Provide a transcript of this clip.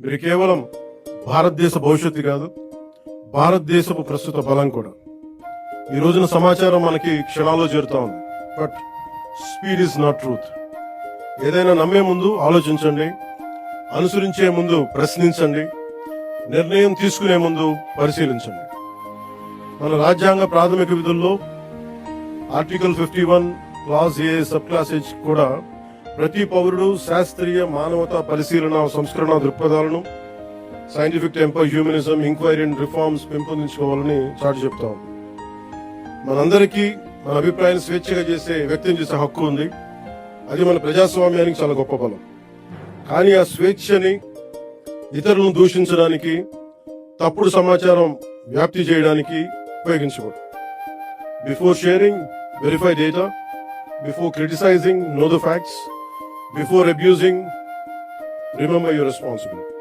మీరు కేవలం భారతదేశ భవిష్యత్తు కాదు, భారతదేశపు ప్రస్తుత బలం కూడా. ఈ రోజున సమాచారం మనకి క్షణాల్లో చేరుతా ఉంది. But speed is not truth. ఏదైనా నమ్మే ముందు ఆలోచించండి, అనుసరించే ముందు ప్రశ్నించండి, నిర్ణయం తీసుకునే ముందు పరిశీలించండి. మన రాజ్యాంగ ప్రాథమిక విధుల్లో article 51 clause A sub clause H కూడా ప్రతి పౌరుడు శాస్త్రీయ మానవతా పరిశీలన సంస్కరణ దృక్పథాలను, scientific temper, humanism, enquiry and reforms పెంపొందించుకోవాలని చాటి చెప్తాం. మనందరికీ మన అభిప్రాయాన్ని స్వేచ్ఛగా వ్యక్తం చేసే హక్కు ఉంది. అది మన ప్రజాస్వామ్యానికి చాలా గొప్ప బలం. కానీ ఆ స్వేచ్ఛని ఇతరులను దూషించడానికి, తప్పుడు సమాచారం వ్యాప్తి చేయడానికి ఉపయోగించకూడదు. Before sharing, verify data. Before criticizing, know the facts. Before abusing, remember your responsibility.